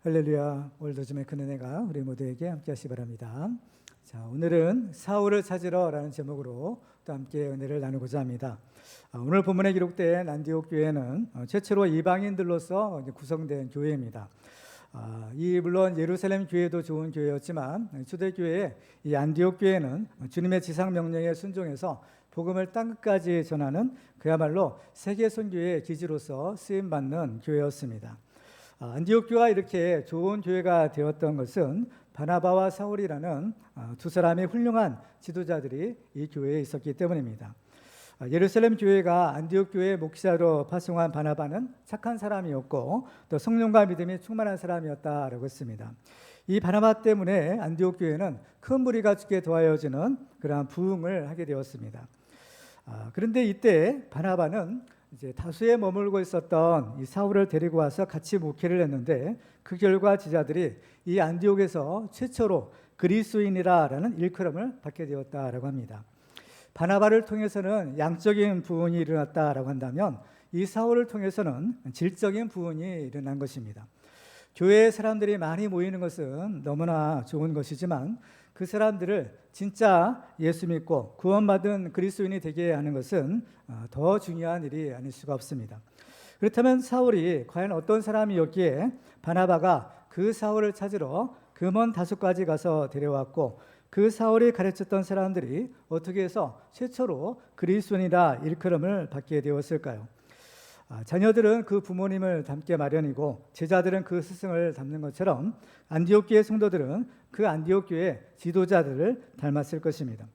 할렐루야. 오늘도 주의 큰 은혜가 우리 모두에게 함께 하시기 바랍니다. 자, 오늘은 사울을 찾으러라는 제목으로 또 함께 은혜를 나누고자 합니다. 오늘 본문에 기록된 안디옥 교회는 최초로 이방인들로서 구성된 교회입니다. 물론 예루살렘 교회도 좋은 교회였지만 초대교회의 이 안디옥 교회는 주님의 지상 명령에 순종해서 복음을 땅끝까지 전하는 그야말로 세계 선교의 기지로서 쓰임받는 교회였습니다. 안디옥 교회가 이렇게 좋은 교회가 되었던 것은 바나바와 사울이라는 두 사람의 훌륭한 지도자들이 이 교회에 있었기 때문입니다. 예루살렘 교회가 안디옥 교회의 목사로 파송한 바나바는 착한 사람이었고 또 성령과 믿음이 충만한 사람이었다라고 했습니다. 이 바나바 때문에 안디옥 교회는 큰 무리가 죽게 도하여지는 그러한 부흥을 하게 되었습니다. 그런데 이때 바나바는 이제 다수에 머물고 있었던 이 사울을 데리고 와서 같이 목회를 했는데 그 결과 제자들이 이 안디옥에서 최초로 그리스도인이라는 일컬음을 받게 되었다라고 합니다. 바나바를 통해서는 양적인 부흥이 일어났다라고 한다면 이 사울을 통해서는 질적인 부흥이 일어난 것입니다. 교회에 사람들이 많이 모이는 것은 너무나 좋은 것이지만 그 사람들을 진짜 예수 믿고 구원받은 그리스도인이 되게 하는 것은 더 중요한 일이 아닐 수가 없습니다. 그렇다면 사울이 과연 어떤 사람이었기에 바나바가 그 사울을 찾으러 그 먼 다소까지 가서 데려왔고 그 사울이 가르쳤던 사람들이 어떻게 해서 최초로 그리스도인이라 일컬음을 받게 되었을까요? 자녀들은 그 부모님을 닮게 마련이고 제자들은 그 스승을 닮는 것처럼 안디옥 교회 성도들은 그 안디옥 교회 지도자들을 닮았을 것입니다.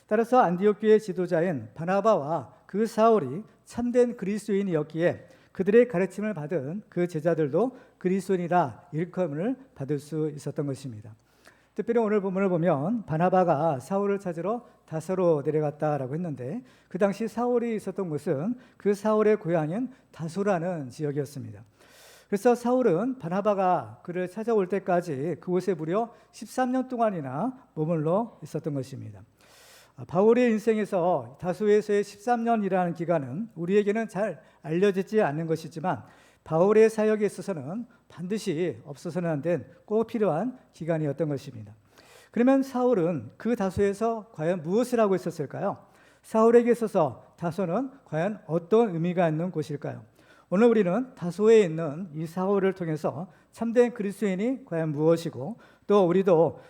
따라서 안디옥 교회 지도자인 바나바와 그 사울이 참된 그리스도인이었기에 그들의 가르침을 받은 그 제자들도 그리스도인이라 일컬음을 받을 수 있었던 것입니다. 특별히 오늘 본문을 보면 바나바가 사울을 찾으러 다소로 내려갔다라고 했는데 그 당시 사울이 있었던 곳은 그 사울의 고향인 다소라는 지역이었습니다. 그래서 사울은 바나바가 그를 찾아올 때까지 그곳에 무려 13년 동안이나 머물러 있었던 것입니다. 바울의 인생에서 다소에서의 13년이라는 기간은 우리에게는 잘 알려지지 않는 것이지만 바울의 사역에 있어서는 반드시 없어서는 안 된 꼭 필요한 기간이었던 것입니다. 그러면 사울은 그 다소에서 과연 무엇을 하고 있었을까요? 사울에게 있어서 다소는 과연 어떤 의미가 있는 곳일까요? 오늘 우리는 다소에 있는 이 사울을 통해서 참된 그리스도인이 과연 무엇이고 또 우리도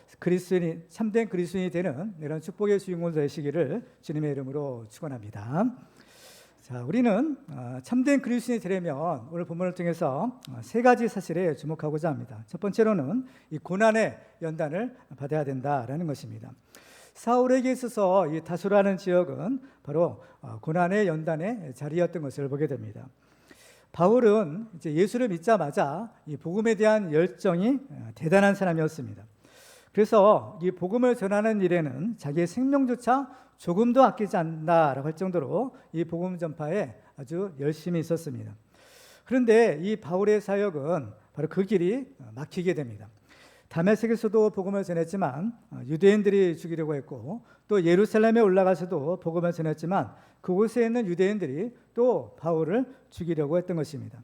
참된 그리스도인이 되는 이런 축복의 주인공 되시기를 주님의 이름으로 축원합니다. 자, 우리는 참된 그리스도인이 되려면 오늘 본문을 통해서 세 가지 사실에 주목하고자 합니다. 첫 번째로는 이 고난의 연단을 받아야 된다라는 것입니다. 사울에게 있어서 이 다소라는 지역은 바로 고난의 연단의 자리였던 것을 보게 됩니다. 바울은 이제 예수를 믿자마자 이 복음에 대한 열정이 대단한 사람이었습니다. 그래서 이 복음을 전하는 일에는 자기의 생명조차 조금도 아끼지 않는다라고 할 정도로 이 복음 전파에 아주 열심히 있었습니다. 그런데 이 바울의 사역은 바로 그 길이 막히게 됩니다. 다메섹에서도 복음을 전했지만 유대인들이 죽이려고 했고 또 예루살렘에 올라가서도 복음을 전했지만 그곳에 있는 유대인들이 또 바울을 죽이려고 했던 것입니다.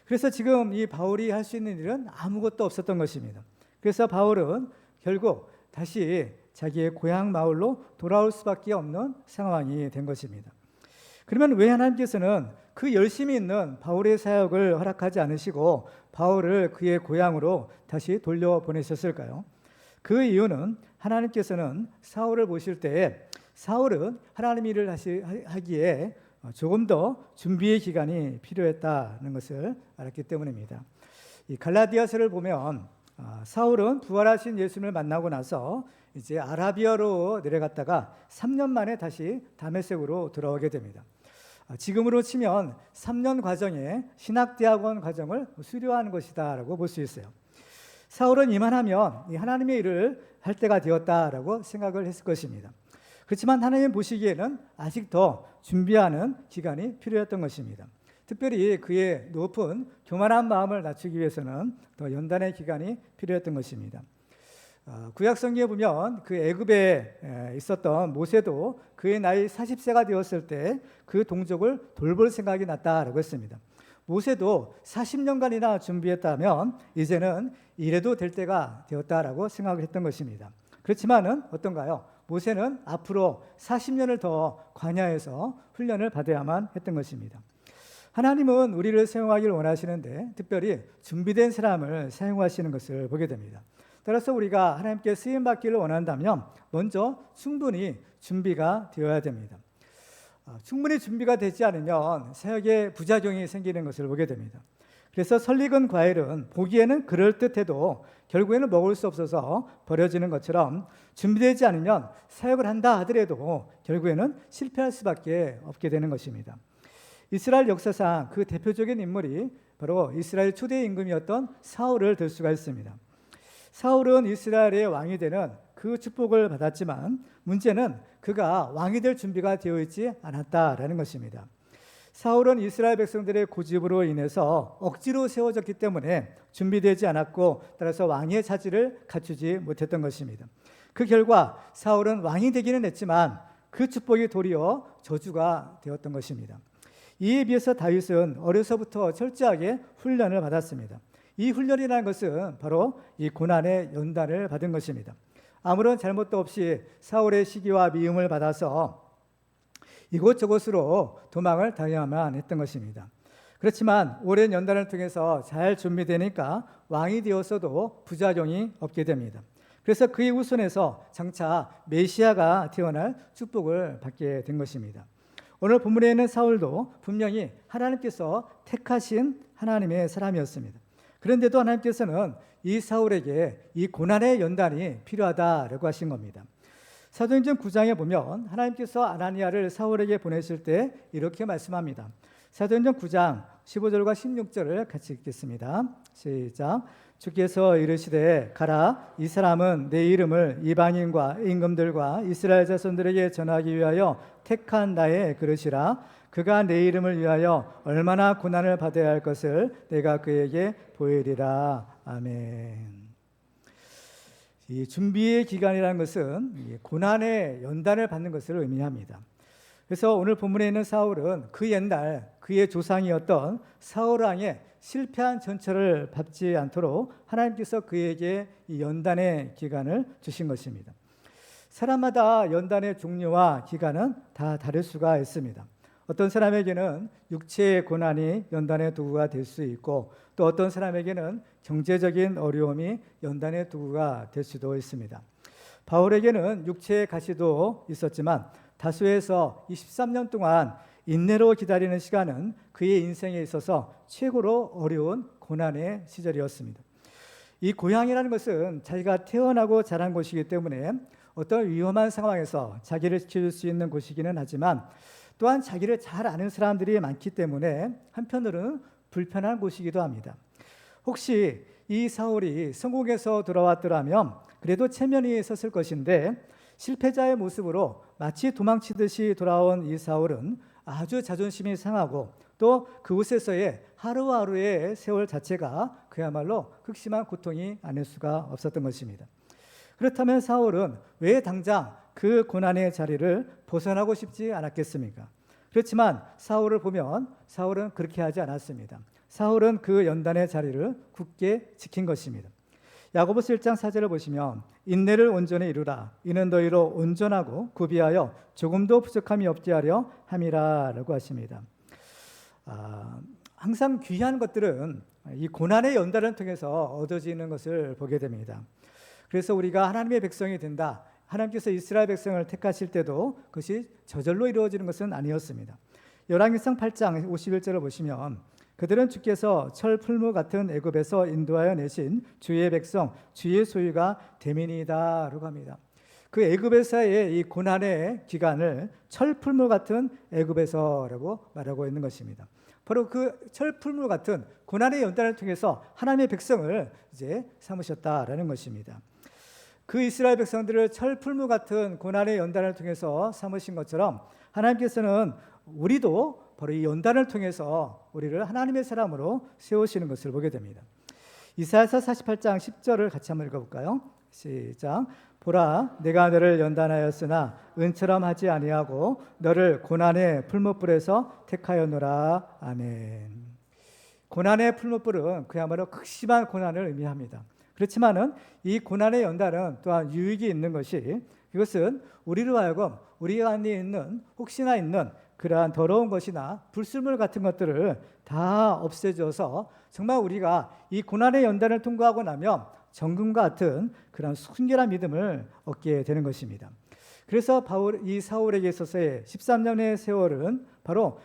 그래서 지금 이 바울이 할 수 있는 일은 아무것도 없었던 것입니다. 그래서 바울은 결국 다시 자기의 고향 마을로 돌아올 수밖에 없는 상황이 된 것입니다. 그러면 왜 하나님께서는 그 열심히 있는 바울의 사역을 허락하지 않으시고 바울을 그의 고향으로 다시 돌려보내셨을까요? 그 이유는 하나님께서는 사울을 보실 때 사울은 하나님 일을 하기에 조금 더 준비의 기간이 필요했다는 것을 알았기 때문입니다. 이 갈라디아서를 보면 사울은 부활하신 예수님을 만나고 나서 이제 아라비아로 내려갔다가 3년 만에 다시 다메섹으로 돌아오게 됩니다. 지금으로 치면 3년 과정의 신학대학원 과정을 수료하는 것이다라고 볼 수 있어요. 사울은 이만하면 하나님의 일을 할 때가 되었다라고 생각을 했을 것입니다. 그렇지만 하나님 보시기에는 아직 더 준비하는 기간이 필요했던 것입니다. 특별히 그의 높은 교만한 마음을 낮추기 위해서는 더 연단의 기간이 필요했던 것입니다. 구약성경에 보면 그 애굽에 있었던 모세도 그의 나이 40세가 되었을 때 그 동족을 돌볼 생각이 났다라고 했습니다. 모세도 40년간이나 준비했다면 이제는 이래도 될 때가 되었다라고 생각을 했던 것입니다. 그렇지만은 어떤가요? 모세는 앞으로 40년을 더 광야에서 훈련을 받아야만 했던 것입니다. 하나님은 우리를 사용하기를 원하시는데 특별히 준비된 사람을 사용하시는 것을 보게 됩니다. 따라서 우리가 하나님께 쓰임받기를 원한다면 먼저 충분히 준비가 되어야 됩니다. 충분히 준비가 되지 않으면 사역에 부작용이 생기는 것을 보게 됩니다. 그래서 설익은 과일은 보기에는 그럴듯해도 결국에는 먹을 수 없어서 버려지는 것처럼 준비되지 않으면 사역을 한다 하더라도 결국에는 실패할 수밖에 없게 되는 것입니다. 이스라엘 역사상 그 대표적인 인물이 바로 이스라엘 초대 임금이었던 사울을 들 수가 있습니다. 사울은 이스라엘의 왕이 되는 그 축복을 받았지만 문제는 그가 왕이 될 준비가 되어 있지 않았다라는 것입니다. 사울은 이스라엘 백성들의 고집으로 인해서 억지로 세워졌기 때문에 준비되지 않았고 따라서 왕의 자질을 갖추지 못했던 것입니다. 그 결과 사울은 왕이 되기는 했지만 그 축복이 도리어 저주가 되었던 것입니다. 이에 비해서 다윗은 어려서부터 철저하게 훈련을 받았습니다. 이 훈련이라는 것은 바로 이 고난의 연단을 받은 것입니다. 아무런 잘못도 없이 사울의 시기와 미움을 받아서 이곳저곳으로 도망을 다녀야만 했던 것입니다. 그렇지만 오랜 연단을 통해서 잘 준비되니까 왕이 되었어도 부작용이 없게 됩니다. 그래서 그의 후손에서 장차 메시아가 태어날 축복을 받게 된 것입니다. 오늘 본문에 있는 사울도 분명히 하나님께서 택하신 하나님의 사람이었습니다. 그런데도 하나님께서는 이 사울에게 이 고난의 연단이 필요하다라고 하신 겁니다. 사도행전 9장에 보면 하나님께서 아나니아를 사울에게 보내실 때 이렇게 말씀합니다. 사도행전 9장 15절과 16절을 같이 읽겠습니다. 시작. 주께서 이르시되 가라, 이 사람은 내 이름을 이방인과 임금들과 이스라엘 자손들에게 전하기 위하여 택한 나의 그릇이라. 그가 내 이름을 위하여 얼마나 고난을 받아야 할 것을 내가 그에게 보이리라. 아멘. 이 준비의 기간이라는 것은 고난의 연단을 받는 것을 의미합니다. 그래서 오늘 본문에 있는 사울은 그 옛날 그의 조상이었던 사울 왕의 실패한 전철을 밟지 않도록 하나님께서 그에게 이 연단의 기간을 주신 것입니다. 사람마다 연단의 종류와 기간은 다 다를 수가 있습니다. 어떤 사람에게는 육체의 고난이 연단의 도구가 될 수 있고 또 어떤 사람에게는 경제적인 어려움이 연단의 도구가 될 수도 있습니다. 바울에게는 육체의 가시도 있었지만 다소에서 23년 동안 인내로 기다리는 시간은 그의 인생에 있어서 최고로 어려운 고난의 시절이었습니다. 이 고향이라는 것은 자기가 태어나고 자란 곳이기 때문에 어떤 위험한 상황에서 자기를 지켜줄 수 있는 곳이기는 하지만 또한 자기를 잘 아는 사람들이 많기 때문에 한편으로는 불편한 곳이기도 합니다. 혹시 이 사울이 성공해서 돌아왔더라면 그래도 체면이 섰을 것인데 실패자의 모습으로 마치 도망치듯이 돌아온 이 사울은 아주 자존심이 상하고 또 그곳에서의 하루하루의 세월 자체가 그야말로 극심한 고통이 아닐 수가 없었던 것입니다. 그렇다면 사울은 왜 당장 그 고난의 자리를 벗어나고 싶지 않았겠습니까? 그렇지만 사울을 보면 사울은 그렇게 하지 않았습니다. 사울은 그 연단의 자리를 굳게 지킨 것입니다. 야고보서 1장 4절을 보시면 인내를 온전히 이루라. 이는 너희로 온전하고 구비하여 조금도 부족함이 없게 하려 함이라 라고 하십니다. 항상 귀한 것들은 이 고난의 연단을 통해서 얻어지는 것을 보게 됩니다. 그래서 우리가 하나님의 백성이 된다. 하나님께서 이스라엘 백성을 택하실 때도 그것이 저절로 이루어지는 것은 아니었습니다. 열왕기상 8장 51절을 보시면 그들은 주께서 철 풀무 같은 애굽에서 인도하여 내신 주의 백성 주의 소유가 됨이니이다 라고 합니다. 그 애굽에서의 이 고난의 기간을 철 풀무 같은 애굽에서라고 말하고 있는 것입니다. 바로 그 철 풀무 같은 고난의 연단을 통해서 하나님의 백성을 이제 삼으셨다라는 것입니다. 그 이스라엘 백성들을 철 풀무 같은 고난의 연단을 통해서 삼으신 것처럼 하나님께서는 우리도 바로 이 연단을 통해서 우리를 하나님의 사람으로 세우시는 것을 보게 됩니다. 이사야서 48장 10절을 같이 한번 읽어볼까요? 시작. 보라, 내가 너를 연단하였으나 은처럼 하지 아니하고 너를 고난의 풀무불에서 택하였노라. 아멘. 고난의 풀무불은 그야말로 극심한 고난을 의미합니다. 그렇지만은 이 고난의 연단은 또한 유익이 있는 것이, 이것은 우리로 하여금 우리 안에 있는 혹시나 있는 그러한 더러운 것이나 불순물 같은 것들을 다 없애줘서 정말 우리가 이 고난의 연단을 통과하고 나면 정금과 같은 그런 순결한 믿음을 얻게 되는 것입니다. 그래서 이 사울에게 있어서의 13년의 세월은 바로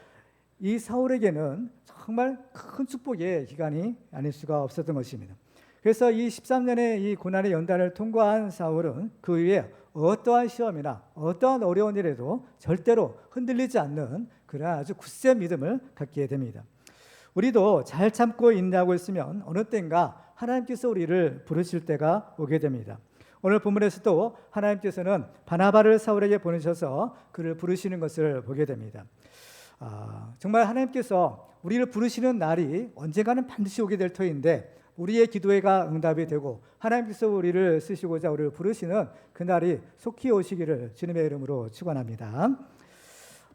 이 사울에게는 정말 큰 축복의 기간이 아닐 수가 없었던 것입니다. 그래서 이 13년의 이 고난의 연단을 통과한 사울은 그 이후에 어떠한 시험이나 어떠한 어려운 일에도 절대로 흔들리지 않는 그런 아주 굳센 믿음을 갖게 됩니다. 우리도 잘 참고 인내하고 있으면 어느 때인가 하나님께서 우리를 부르실 때가 오게 됩니다. 오늘 본문에서도 하나님께서는 바나바를 사울에게 보내셔서 그를 부르시는 것을 보게 됩니다. 정말 하나님께서 우리를 부르시는 날이 언젠가는 반드시 오게 될 터인데, 우리의 기도가 응답이 되고 하나님께서 우리를 쓰시고자 우리를 부르시는 그날이 속히 오시기를 주님의 이름으로 축원합니다.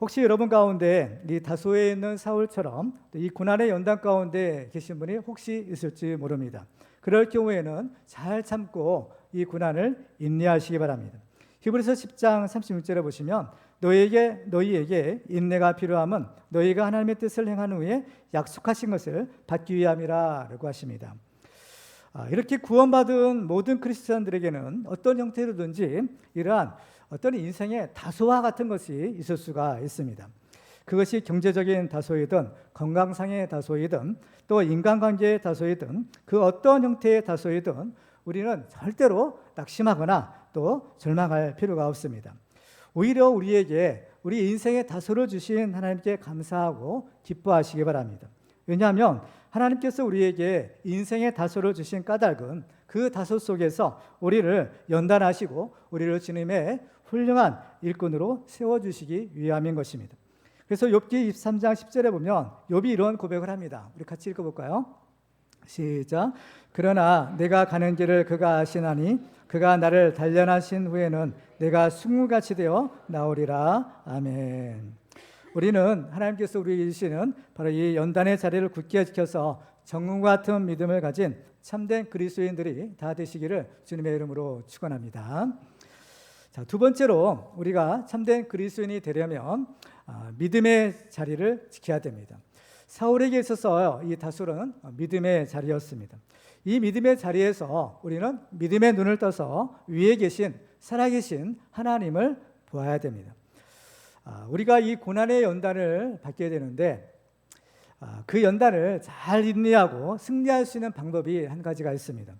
혹시 여러분 가운데 이 다소에 있는 사울처럼 이 고난의 연단 가운데 계신 분이 혹시 있을지 모릅니다. 그럴 경우에는 잘 참고 이 고난을 인내하시기 바랍니다. 히브리서 10장 36절에 보시면 너희에게 인내가 필요함은 너희가 하나님의 뜻을 행한 후에 약속하신 것을 받기 위함이라 라고 하십니다. 이렇게 구원받은 모든 크리스찬들에게는 어떤 형태로든지 이러한 어떤 인생의 다소와 같은 것이 있을 수가 있습니다. 그것이 경제적인 다소이든 건강상의 다소이든 또 인간관계의 다소이든 그 어떤 형태의 다소이든 우리는 절대로 낙심하거나 또 절망할 필요가 없습니다. 오히려 우리에게 우리 인생의 다소를 주신 하나님께 감사하고 기뻐하시기 바랍니다. 왜냐하면 하나님께서 우리에게 인생의 다소를 주신 까닭은 그 다소 속에서 우리를 연단하시고 우리를 주님의 훌륭한 일꾼으로 세워주시기 위함인 것입니다. 그래서 욥기 23장 10절에 보면 욥이 이런 고백을 합니다. 우리 같이 읽어볼까요? 시작. 그러나 내가 가는 길을 그가 아시나니 그가 나를 단련하신 후에는 내가 숭물같이 되어 나오리라. 아멘. 우리는 하나님께서 우리에게 주시는 바로 이 연단의 자리를 굳게 지켜서 정금과 같은 믿음을 가진 참된 그리스도인들이 다 되시기를 주님의 이름으로 축원합니다. 자, 두 번째로 우리가 참된 그리스도인이 되려면 믿음의 자리를 지켜야 됩니다. 사울에게 있어서 이 다솔은 믿음의 자리였습니다. 이 믿음의 자리에서 우리는 믿음의 눈을 떠서 위에 계신 살아계신 하나님을 보아야 됩니다. 우리가 이 고난의 연단을 받게 되는데 그 연단을 잘 인내하고 승리할 수 있는 방법이 한 가지가 있습니다.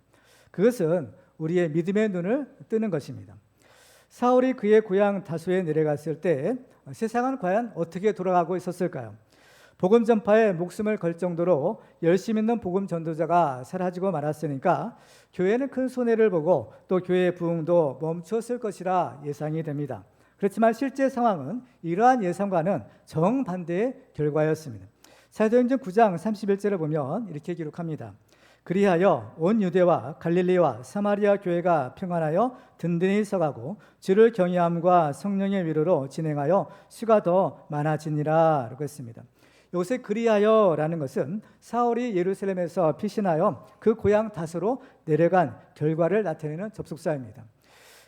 그것은 우리의 믿음의 눈을 뜨는 것입니다. 사울이 그의 고향 다소에 내려갔을 때 세상은 과연 어떻게 돌아가고 있었을까요? 복음 전파에 목숨을 걸 정도로 열심 있는 복음 전도자가 사라지고 말았으니까 교회는 큰 손해를 보고 또 교회의 부흥도 멈추었을 것이라 예상이 됩니다. 그렇지만 실제 상황은 이러한 예상과는 정반대의 결과였습니다. 사도행전 9장 31절을 보면 이렇게 기록합니다. 그리하여 온 유대와 갈릴리와 사마리아 교회가 평안하여 든든히 서가고 주를 경외함과 성령의 위로로 진행하여 수가 더 많아지니라 라고 했습니다. 여기서 그리하여라는 것은 사울이 예루살렘에서 피신하여 그 고향 다소로 내려간 결과를 나타내는 접속사입니다.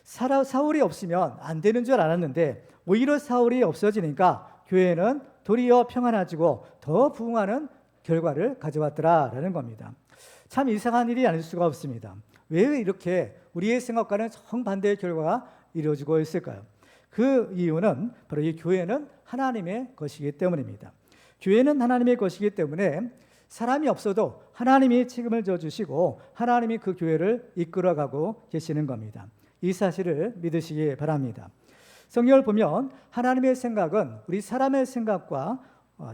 사울이 없으면 안 되는 줄 알았는데 오히려 사울이 없어지니까 교회는 도리어 평안해지고 더 부흥하는 결과를 가져왔더라라는 겁니다. 참 이상한 일이 아닐 수가 없습니다. 왜 이렇게 우리의 생각과는 정반대의 결과가 이루어지고 있을까요? 그 이유는 바로 이 교회는 하나님의 것이기 때문입니다. 교회는 하나님의 것이기 때문에 사람이 없어도 하나님이 책임을 져주시고 하나님이 그 교회를 이끌어가고 계시는 겁니다. 이 사실을 믿으시기 바랍니다. 성경을 보면 하나님의 생각은 우리 사람의 생각과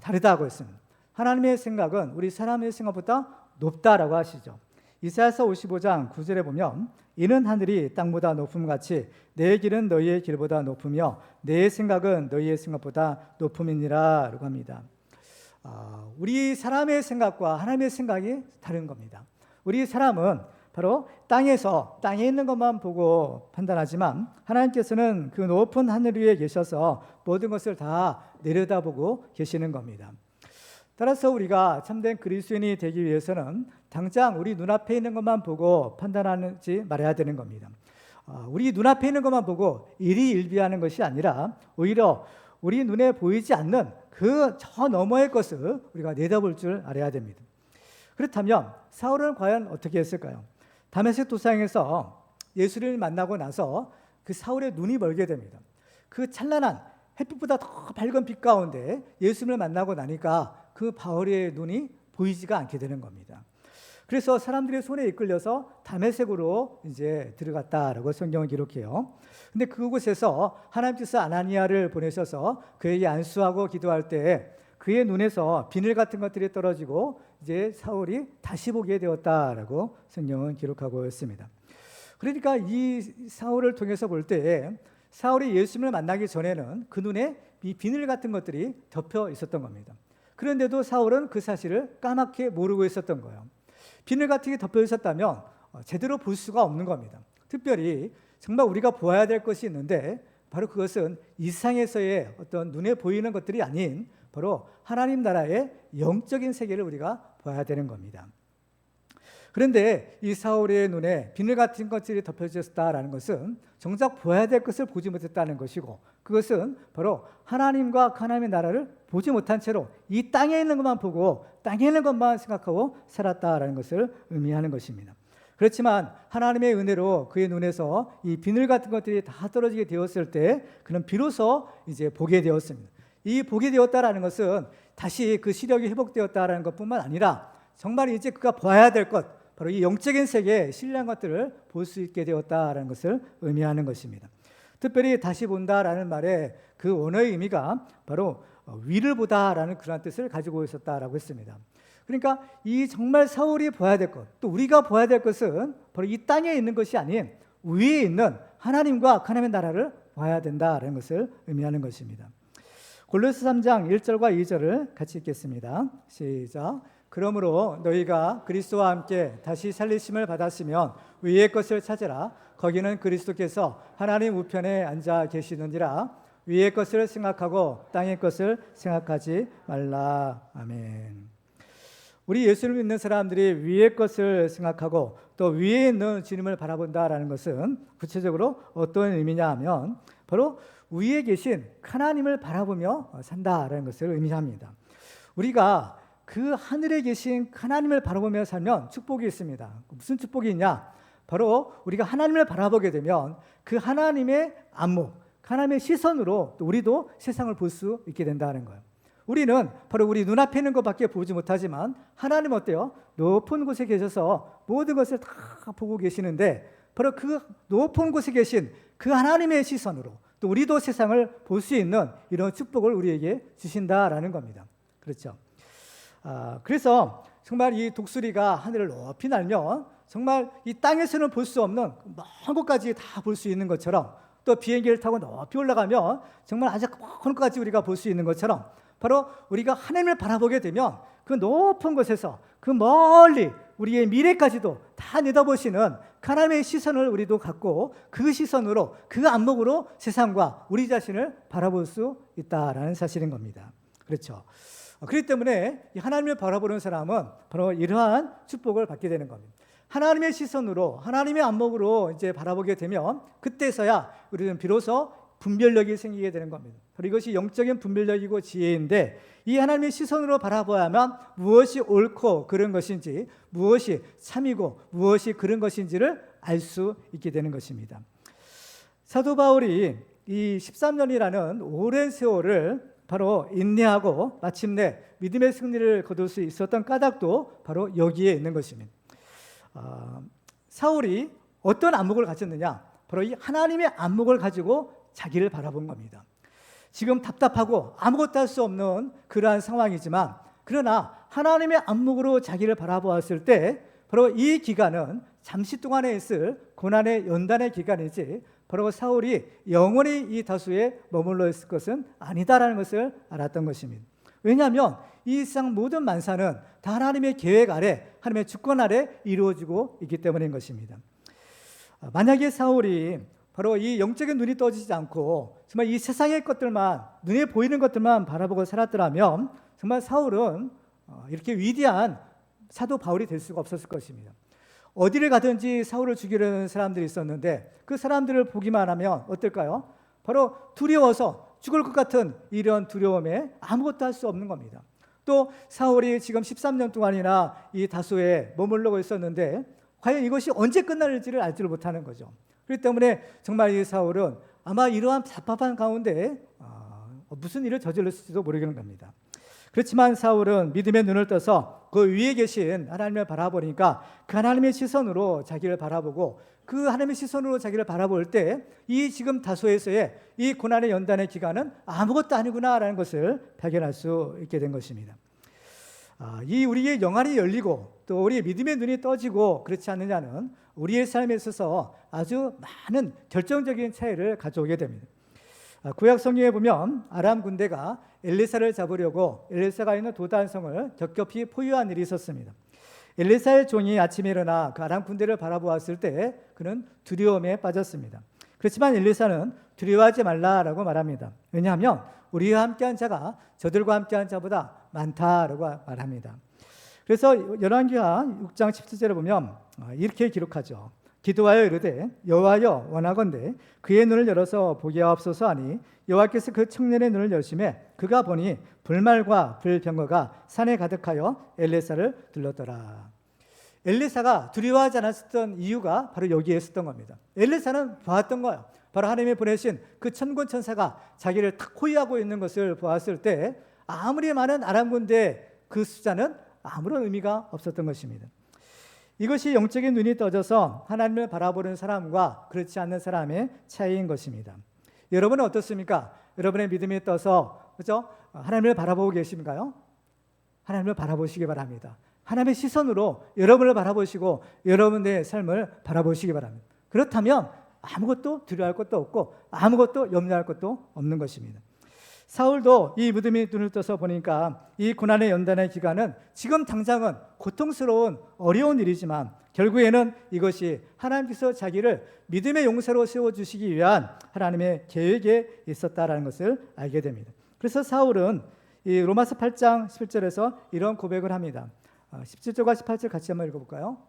다르다고 했습니다. 하나님의 생각은 우리 사람의 생각보다 높다라고 하시죠. 이사야서 55장 9절에 보면 이는 하늘이 땅보다 높음같이 내 길은 너희의 길보다 높으며 내 생각은 너희의 생각보다 높음이니라 라고 합니다. 우리 사람의 생각과 하나님의 생각이 다른 겁니다. 우리 사람은 바로 땅에 있는 것만 보고 판단하지만 하나님께서는 그 높은 하늘 위에 계셔서 모든 것을 다 내려다보고 계시는 겁니다. 따라서 우리가 참된 그리스도인이 되기 위해서는 당장 우리 눈앞에 있는 것만 보고 판단하지 말아야 되는 겁니다. 우리 눈앞에 있는 것만 보고 일희일비하는 것이 아니라 오히려 우리 눈에 보이지 않는 그 저 너머의 것을 우리가 내다볼 줄 알아야 됩니다. 그렇다면 사울은 과연 어떻게 했을까요? 다메섹 도상에서 예수를 만나고 나서 그 사울의 눈이 멀게 됩니다. 그 찬란한 햇빛보다 더 밝은 빛 가운데 예수를 만나고 나니까 그 바울의 눈이 보이지가 않게 되는 겁니다. 그래서 사람들의 손에 이끌려서 다메섹으로 이제 들어갔다라고 성경은 기록해요. 근데 그곳에서 하나님께서 아나니아를 보내셔서 그에게 안수하고 기도할 때 그의 눈에서 비늘 같은 것들이 떨어지고 이제 사울이 다시 보게 되었다라고 성경은 기록하고 있습니다. 그러니까 이 사울을 통해서 볼 때 사울이 예수님을 만나기 전에는 그 눈에 이 비늘 같은 것들이 덮여 있었던 겁니다. 그런데도 사울은 그 사실을 까맣게 모르고 있었던 거예요. 비늘 같은 게 덮여 있었다면 제대로 볼 수가 없는 겁니다. 특별히 정말 우리가 보아야 될 것이 있는데 바로 그것은 이 세상에서의 어떤 눈에 보이는 것들이 아닌 바로 하나님 나라의 영적인 세계를 우리가 봐야 되는 겁니다. 그런데 이 사울의 눈에 비늘 같은 것들이 덮여져 있었다라는 것은 정작 보아야 될 것을 보지 못했다는 것이고 그것은 바로 하나님과 하나님의 나라를 보지 못한 채로 이 땅에 있는 것만 보고 땅에 있는 것만 생각하고 살았다라는 것을 의미하는 것입니다. 그렇지만 하나님의 은혜로 그의 눈에서 이 비늘 같은 것들이 다 떨어지게 되었을 때 그는 비로소 이제 보게 되었습니다. 이 보게 되었다라는 것은 다시 그 시력이 회복되었다라는 것뿐만 아니라 정말 이제 그가 봐야 될 것, 바로 이 영적인 세계의 신뢰한 것들을 볼 수 있게 되었다라는 것을 의미하는 것입니다. 특별히 다시 본다라는 말의 그 원어의 의미가 바로 위를 보다라는 그런 뜻을 가지고 있었다라고 했습니다. 그러니까 이 정말 사울이 봐야 될 것, 또 우리가 봐야 될 것은 바로 이 땅에 있는 것이 아닌 위에 있는 하나님과 하나님의 나라를 봐야 된다라는 것을 의미하는 것입니다. 골로새 3장 1절과 2절을 같이 읽겠습니다. 시작. 그러므로 너희가 그리스도와 함께 다시 살리심을 받았으면 위의 것을 찾으라. 거기는 그리스도께서 하나님 우편에 앉아 계시느니라. 위의 것을 생각하고 땅의 것을 생각하지 말라. 아멘. 우리 예수를 믿는 사람들이 위의 것을 생각하고 또 위에 있는 주님을 바라본다라는 것은 구체적으로 어떤 의미냐 하면 바로 위에 계신 하나님을 바라보며 산다라는 것을 의미합니다. 우리가 그 하늘에 계신 하나님을 바라보며 살면 축복이 있습니다. 무슨 축복이 있냐? 바로 우리가 하나님을 바라보게 되면 그 하나님의 안목, 하나님의 시선으로 또 우리도 세상을 볼 수 있게 된다는 거예요. 우리는 바로 우리 눈앞에 있는 것밖에 보지 못하지만 하나님 어때요? 높은 곳에 계셔서 모든 것을 다 보고 계시는데 바로 그 높은 곳에 계신 그 하나님의 시선으로 또 우리도 세상을 볼 수 있는 이런 축복을 우리에게 주신다라는 겁니다. 그렇죠? 그래서 정말 이 독수리가 하늘을 높이 날면 정말 이 땅에서는 볼 수 없는 먼 곳까지 다 볼 수 있는 것처럼 또 비행기를 타고 높이 올라가면 정말 아주 먼 곳까지 우리가 볼 수 있는 것처럼 바로 우리가 하나님을 바라보게 되면 그 높은 곳에서 그 멀리 우리의 미래까지도 다 내다보시는 하나님의 시선을 우리도 갖고 그 시선으로 그 안목으로 세상과 우리 자신을 바라볼 수 있다라는 사실인 겁니다. 그렇죠? 그렇기 때문에 하나님을 바라보는 사람은 바로 이러한 축복을 받게 되는 겁니다. 하나님의 시선으로 하나님의 안목으로 이제 바라보게 되면 그때서야 우리는 비로소 분별력이 생기게 되는 겁니다. 그리고 이것이 영적인 분별력이고 지혜인데 이 하나님의 시선으로 바라봐야만 무엇이 옳고 그른 것인지 무엇이 참이고 무엇이 그른 것인지를 알 수 있게 되는 것입니다. 사도 바울이 이 13년이라는 오랜 세월을 바로 인내하고 마침내 믿음의 승리를 거둘 수 있었던 까닭도 바로 여기에 있는 것입니다. 사울이 어떤 안목을 가졌느냐? 바로 이 하나님의 안목을 가지고 자기를 바라본 겁니다. 지금 답답하고 아무것도 할 수 없는 그러한 상황이지만 그러나 하나님의 안목으로 자기를 바라보았을 때 바로 이 기간은 잠시 동안에 있을 고난의 연단의 기간이지 바로 사울이 영원히 이 다수에 머물러 있을 것은 아니다라는 것을 알았던 것입니다. 왜냐하면 이 세상 모든 만사는 다 하나님의 계획 아래 하나님의 주권 아래 이루어지고 있기 때문인 것입니다. 만약에 사울이 바로 이 영적인 눈이 떠지지 않고 정말 이 세상의 것들만 눈에 보이는 것들만 바라보고 살았더라면 정말 사울은 이렇게 위대한 사도 바울이 될 수가 없었을 것입니다. 어디를 가든지 사울을 죽이려는 사람들이 있었는데 그 사람들을 보기만 하면 어떨까요? 바로 두려워서 죽을 것 같은 이런 두려움에 아무것도 할 수 없는 겁니다. 또 사울이 지금 13년 동안이나 이 다소에 머물러고 있었는데 과연 이것이 언제 끝날지를 알지를 못하는 거죠. 그렇기 때문에 정말 이 사울은 아마 이러한 답답한 가운데 무슨 일을 저질렀을지도 모르겠는 겁니다. 그렇지만 사울은 믿음의 눈을 떠서 그 위에 계신 하나님을 바라보니까 그 하나님의 시선으로 자기를 바라보고 그 하나님의 시선으로 자기를 바라볼 때 이 지금 다소에서의 이 고난의 연단의 기간은 아무것도 아니구나라는 것을 발견할 수 있게 된 것입니다. 이 우리의 영안이 열리고 또 우리의 믿음의 눈이 떠지고 그렇지 않느냐는 우리의 삶에 있어서 아주 많은 결정적인 차이를 가져오게 됩니다. 구약 성경에 보면 아람 군대가 엘리사를 잡으려고 엘리사가 있는 도단성을 겹겹이 포위한 일이 있었습니다. 엘리사의 종이 아침에 일어나 그 아람 군대를 바라보았을 때 그는 두려움에 빠졌습니다. 그렇지만 엘리사는 두려워하지 말라라고 말합니다. 왜냐하면 우리와 함께한 자가 저들과 함께한 자보다 많다라고 말합니다. 그래서 열왕기하 6장 17절에 보면 이렇게 기록하죠. 기도하여 이르되 여호와여 원하건대 그의 눈을 열어서 보게 하옵소서 하니 여호와께서 그 청년의 눈을 여심해 그가 보니 불말과 불병거가 산에 가득하여 엘리사를 둘렀더라. 엘리사가 두려워하지 않았던 이유가 바로 여기에 있었던 겁니다. 엘리사는 보았던 거예요. 바로 하나님이 보내신 그 천군 천사가 자기를 탁 호위하고 있는 것을 보았을 때 아무리 많은 아람 군대 그 숫자는 아무런 의미가 없었던 것입니다. 이것이 영적인 눈이 떠져서 하나님을 바라보는 사람과 그렇지 않는 사람의 차이인 것입니다. 여러분은 어떻습니까? 여러분의 믿음이 떠서 그렇죠? 하나님을 바라보고 계신가요? 하나님을 바라보시기 바랍니다. 하나님의 시선으로 여러분을 바라보시고 여러분의 삶을 바라보시기 바랍니다. 그렇다면 아무것도 두려워할 것도 없고 아무것도 염려할 것도 없는 것입니다. 사울도 이 믿음의 눈을 떠서 보니까 이 고난의 연단의 기간은 지금 당장은 고통스러운 어려운 일이지만 결국에는 이것이 하나님께서 자기를 믿음의 용사로 세워주시기 위한 하나님의 계획에 있었다라는 것을 알게 됩니다. 그래서 사울은 이 로마서 8장 11절에서 이런 고백을 합니다. 17절과 18절 같이 한번 읽어볼까요?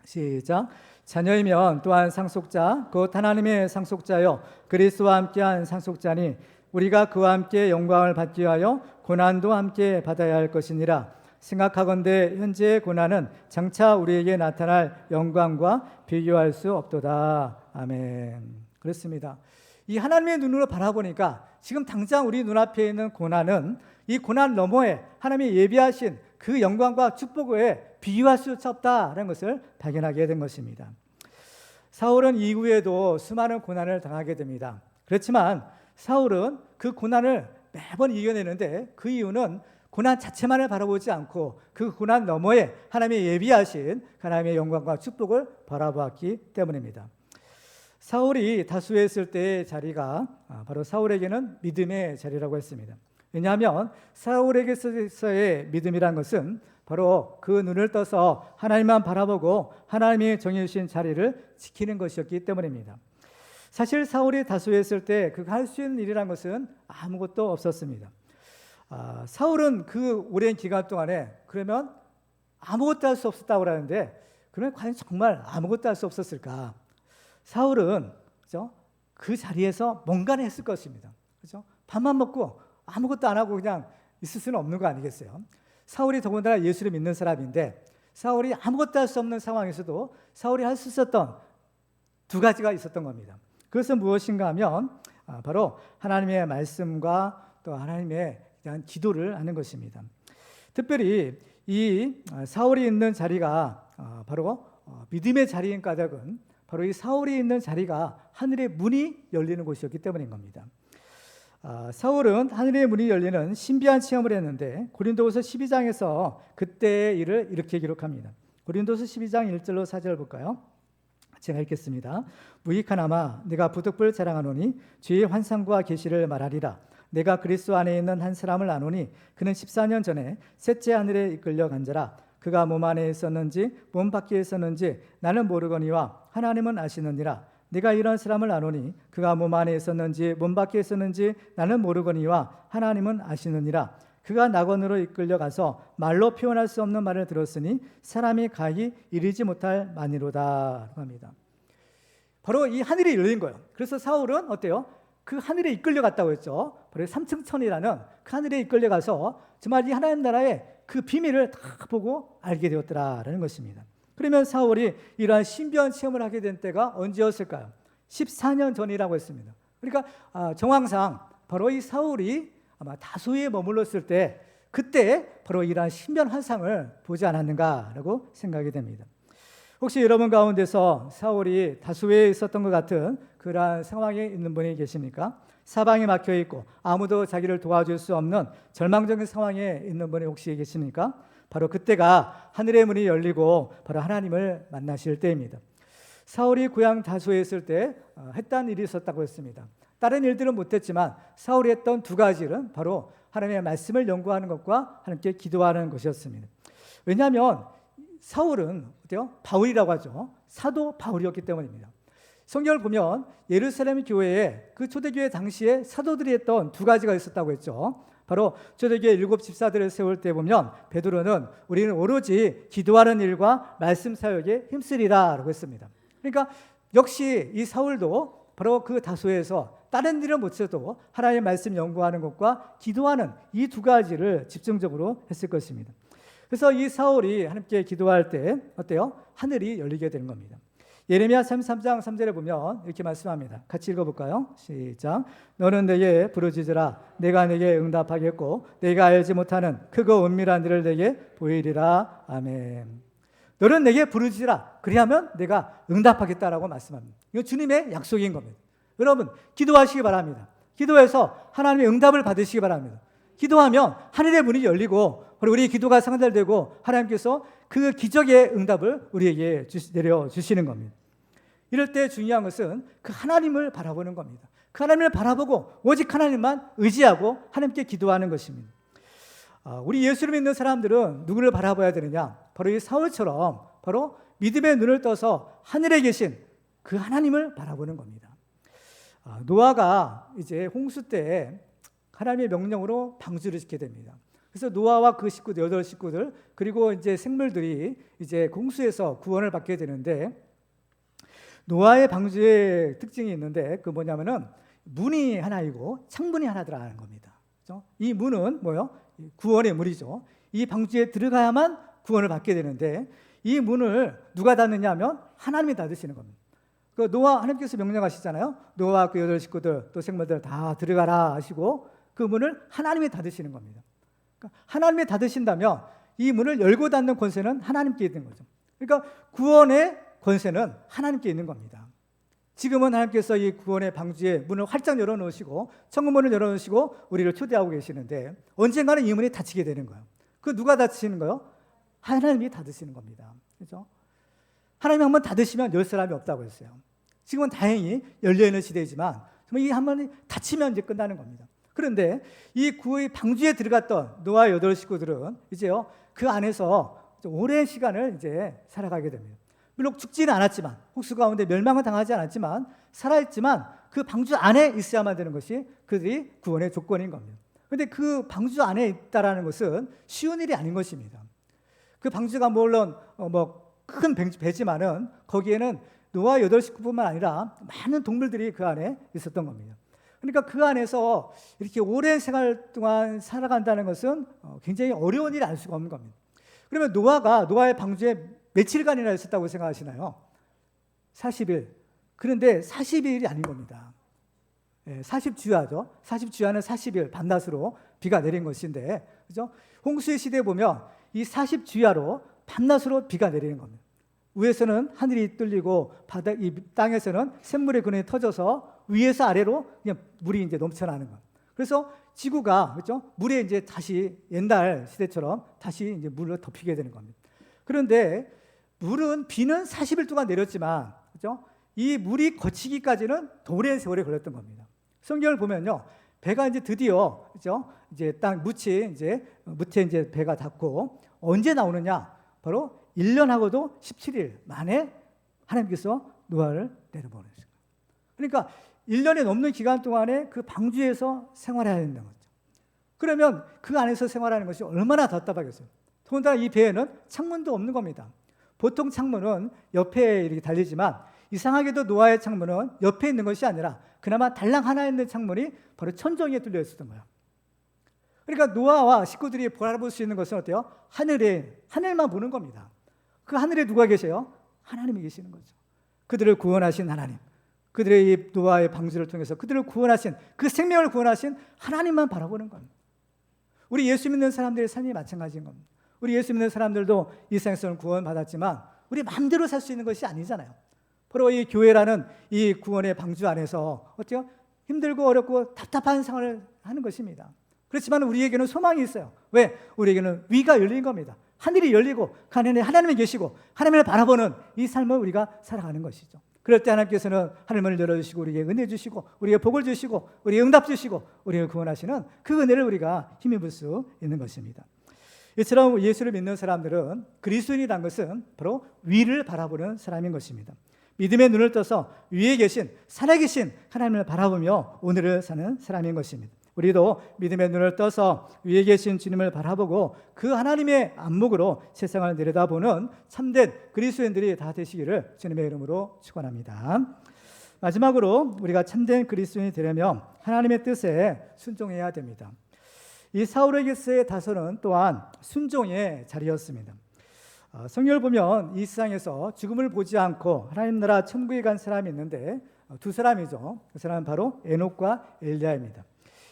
시작. 자녀이면 또한 상속자 곧 하나님의 상속자요 그리스도와 함께한 상속자니 우리가 그와 함께 영광을 받기 위하여 고난도 함께 받아야 할 것이니라. 생각하건대 현재의 고난은 장차 우리에게 나타날 영광과 비교할 수 없도다. 아멘. 그렇습니다. 이 하나님의 눈으로 바라보니까 지금 당장 우리 눈앞에 있는 고난은 이 고난 너머에 하나님이 예비하신 그 영광과 축복에 비교할 수 없다라는 것을 발견하게 된 것입니다. 사울은 이후에도 수많은 고난을 당하게 됩니다. 그렇지만 사울은 그 고난을 매번 이겨내는데 그 이유는 고난 자체만을 바라보지 않고 그 고난 너머에 하나님의 예비하신 하나님의 영광과 축복을 바라보았기 때문입니다. 사울이 다수에 있을 때의 자리가 바로 사울에게는 믿음의 자리라고 했습니다. 왜냐하면 사울에게서의 믿음이란 것은 바로 그 눈을 떠서 하나님만 바라보고 하나님이 정해주신 자리를 지키는 것이었기 때문입니다. 사실 사울이 다수에 있을 때 그가 할 수 있는 일이란 것은 아무것도 없었습니다. 사울은 그 오랜 기간 동안에 그러면 아무것도 할 수 없었다고 하는데 그러면 과연 정말 아무것도 할 수 없었을까? 사울은 그죠? 그 자리에서 뭔가를 했을 것입니다. 그죠? 밥만 먹고 아무것도 안 하고 그냥 있을 수는 없는 거 아니겠어요? 사울이 더군다나 예수를 믿는 사람인데 사울이 아무것도 할 수 없는 상황에서도 사울이 할 수 있었던 두 가지가 있었던 겁니다. 그것은 무엇인가 하면 바로 하나님의 말씀과 또 하나님에 대한 기도를 하는 것입니다. 특별히 이 사울이 있는 자리가 바로 믿음의 자리인 까닭은 바로 이 사울이 있는 자리가 하늘의 문이 열리는 곳이었기 때문인 겁니다. 사울은 하늘의 문이 열리는 신비한 체험을 했는데 고린도후서 12장에서 그때의 일을 이렇게 기록합니다. 고린도후서 12장 1절로 4절 볼까요? 제가 읽겠습니다. 무익하나마 내가 부득불 자랑하노니 주의 환상과 계시를 말하리라. 내가 그리스도 안에 있는 한 사람을 아노니 그는 14년 전에 셋째 하늘에 이끌려 간 자라. 그가 몸 안에 있었는지 몸 밖에 있었는지 나는 모르거니와 하나님은 아시느니라. 내가 이런 사람을 아노니 그가 몸 안에 있었는지 몸 밖에 있었는지 나는 모르거니와 하나님은 아시느니라. 그가 낙원으로 이끌려가서 말로 표현할 수 없는 말을 들었으니 사람이 가히 이르지 못할 만이로다 합니다. 바로 이 하늘이 열린 거예요. 그래서 사울은 어때요? 그 하늘에 이끌려갔다고 했죠. 바로 삼층천이라는 그 하늘에 이끌려가서 정말 이 하나님 나라의 그 비밀을 다 보고 알게 되었더라라는 것입니다. 그러면 사울이 이러한 신비한 체험을 하게 된 때가 언제였을까요? 14년 전이라고 했습니다. 그러니까 정황상 바로 이 사울이 아마 다소에 머물렀을 때 그때 바로 이러한 신비한 환상을 보지 않았는가라고 생각이 됩니다. 혹시 여러분 가운데서 사울이 다소에 있었던 것 같은 그러한 상황에 있는 분이 계십니까? 사방이 막혀 있고 아무도 자기를 도와줄 수 없는 절망적인 상황에 있는 분이 혹시 계십니까? 바로 그때가 하늘의 문이 열리고 바로 하나님을 만나실 때입니다. 사울이 고향 다소에 있을 때 했던 일이 있었다고 했습니다. 다른 일들은 못했지만 사울이 했던 두 가지 일은 바로 하나님의 말씀을 연구하는 것과 하나님께 기도하는 것이었습니다. 왜냐하면 사울은 어때요? 바울이라고 하죠. 사도 바울이었기 때문입니다. 성경을 보면 예루살렘 교회에 그 초대교회 당시에 사도들이 했던 두 가지가 있었다고 했죠. 바로 초대교회 7 집사들을 세울 때 보면 베드로는 우리는 오로지 기도하는 일과 말씀 사역에 힘쓰리라 라고 했습니다. 그러니까 역시 이 사울도 바로 그 다소에서 다른 일은 못해도 하나님의 말씀 연구하는 것과 기도하는 이 두 가지를 집중적으로 했을 것입니다. 그래서 이 사울이 하나님께 기도할 때 어때요? 하늘이 열리게 되는 겁니다. 예레미야 33장 3절에 보면 이렇게 말씀합니다. 같이 읽어볼까요? 시작. 너는 내게 부르짖으라. 내가 내게 응답하겠고 내가 알지 못하는 크고 은밀한 일을 내게 보이리라. 아멘. 너는 내게 부르짖으라. 그리하면 내가 응답하겠다라고 말씀합니다. 이거 주님의 약속인 겁니다. 여러분 기도하시기 바랍니다. 기도해서 하나님의 응답을 받으시기 바랍니다. 기도하면 하늘의 문이 열리고 우리의 기도가 상달되고 하나님께서 그 기적의 응답을 우리에게 내려주시는 겁니다. 이럴 때 중요한 것은 그 하나님을 바라보는 겁니다. 그 하나님을 바라보고 오직 하나님만 의지하고 하나님께 기도하는 것입니다. 우리 예수를 믿는 사람들은 누구를 바라봐야 되느냐? 바로 이 사울처럼 바로 믿음의 눈을 떠서 하늘에 계신 그 하나님을 바라보는 겁니다. 노아가 이제 홍수 때 하나님의 명령으로 방주를 짓게 됩니다. 그래서 노아와 그 식구들, 8 식구들 그리고 이제 생물들이 이제 홍수에서 구원을 받게 되는데 노아의 방주의 특징이 있는데 그 뭐냐면은 문이 하나이고 창문이 하나더라는 겁니다. 그렇죠? 이 문은 뭐요? 구원의 문이죠. 이 방주에 들어가야만 구원을 받게 되는데 이 문을 누가 닫느냐면 하나님이 닫으시는 겁니다. 그 노아 하나님께서 명령하시잖아요. 노아와 그 8 식구들 또 생물들 다 들어가라 하시고 그 문을 하나님이 닫으시는 겁니다. 그러니까 하나님이 닫으신다면 이 문을 열고 닫는 권세는 하나님께 있는 거죠. 그러니까 구원의 권세는 하나님께 있는 겁니다. 지금은 하나님께서 이 구원의 방주에 문을 활짝 열어놓으시고 천국문을 열어놓으시고 우리를 초대하고 계시는데 언젠가는 이 문이 닫히게 되는 거예요. 그 누가 닫히는 거예요? 하나님이 닫으시는 겁니다. 그렇죠? 하나님이 한번 닫으시면 열 사람이 없다고 했어요. 지금은 다행히 열려있는 시대이지만 이 한 번이 닫히면 이제 끝나는 겁니다. 그런데 이 구의 방주에 들어갔던 노아 8 식구들은 이제요 그 안에서 오랜 시간을 이제 살아가게 됩니다. 물론 죽지는 않았지만 홍수 가운데 멸망은 당하지 않았지만 살아있지만 그 방주 안에 있어야만 되는 것이 그들이 구원의 조건인 겁니다. 그런데 그 방주 안에 있다라는 것은 쉬운 일이 아닌 것입니다. 그 방주가 물론 큰 배지만은 거기에는 노아 8 식구뿐만 아니라 많은 동물들이 그 안에 있었던 겁니다. 그러니까 그 안에서 이렇게 오랜 생활 동안 살아간다는 것은 굉장히 어려운 일이 아닐 수가 없는 겁니다. 그러면 노아가 노아의 방주에 며칠간이나 있었다고 생각하시나요? 40일. 그런데 40일이 아닌 겁니다. 40주야죠. 40주야는 40일 밤낮으로 비가 내린 것인데, 그죠? 홍수의 시대에 보면 이 40주야로 밤낮으로 비가 내리는 겁니다. 위에서는 하늘이 뚫리고 이 땅에서는 샘물의 근원이 터져서 위에서 아래로 그냥 물이 이제 넘쳐나는 거예요. 그래서 지구가 그렇죠? 물에 이제 다시 옛날 시대처럼 다시 이제 물로 덮이게 되는 겁니다. 그런데 비는 40일 동안 내렸지만 그렇죠? 이 물이 거치기까지는 더 오랜 세월이 걸렸던 겁니다. 성경을 보면요, 배가 이제 드디어 그렇죠? 이제 땅 무채 이제 배가 닿고 언제 나오느냐? 바로 1년하고도 17일 만에 하나님께서 노아를 내려보내셨어요. 그러니까 1년이 넘는 기간 동안에 그 방주에서 생활해야 된다는 거죠. 그러면 그 안에서 생활하는 것이 얼마나 답답하겠어요. 더군다나 이 배에는 창문도 없는 겁니다. 보통 창문은 옆에 이렇게 달리지만 이상하게도 노아의 창문은 옆에 있는 것이 아니라 그나마 달랑 하나 있는 창문이 바로 천정에 뚫려 있었던 거예요. 그러니까 노아와 식구들이 바라볼 수 있는 것은 어때요? 하늘만 보는 겁니다. 그 하늘에 누가 계세요? 하나님이 계시는 거죠. 그들을 구원하신 하나님, 그들의 이 노아의 방주를 통해서 그들을 구원하신, 그 생명을 구원하신 하나님만 바라보는 겁니다. 우리 예수 믿는 사람들의 삶이 마찬가지인 겁니다. 우리 예수 믿는 사람들도 이 세상에서는 구원받았지만 우리 마음대로 살 수 있는 것이 아니잖아요. 바로 이 교회라는 이 구원의 방주 안에서 어때요? 힘들고 어렵고 답답한 생활을 하는 것입니다. 그렇지만 우리에게는 소망이 있어요. 왜? 우리에게는 위가 열린 겁니다. 하늘이 열리고 하늘에 하나님이 계시고 하나님을 바라보는 이 삶을 우리가 살아가는 것이죠. 그럴 때 하나님께서는 하늘문을 열어주시고 우리에게 은혜 주시고 우리에게 복을 주시고 우리에게 응답 주시고 우리를 구원하시는 그 은혜를 우리가 힘입을 수 있는 것입니다. 이처럼 예수를 믿는 사람들은 그리스도인이라는 것은 바로 위를 바라보는 사람인 것입니다. 믿음의 눈을 떠서 위에 계신 살아계신 하나님을 바라보며 오늘을 사는 사람인 것입니다. 우리도 믿음의 눈을 떠서 위에 계신 주님을 바라보고 그 하나님의 안목으로 세상을 내려다보는 참된 그리스도인들이 다 되시기를 주님의 이름으로 축원합니다. 마지막으로 우리가 참된 그리스도인이 되려면 하나님의 뜻에 순종해야 됩니다. 이 사울에게서의 다소는 또한 순종의 자리였습니다. 성경을 보면 이 세상에서 죽음을 보지 않고 하나님 나라 천국에 간 사람이 있는데 두 사람이죠. 그 사람은 바로 에녹과 엘리야입니다.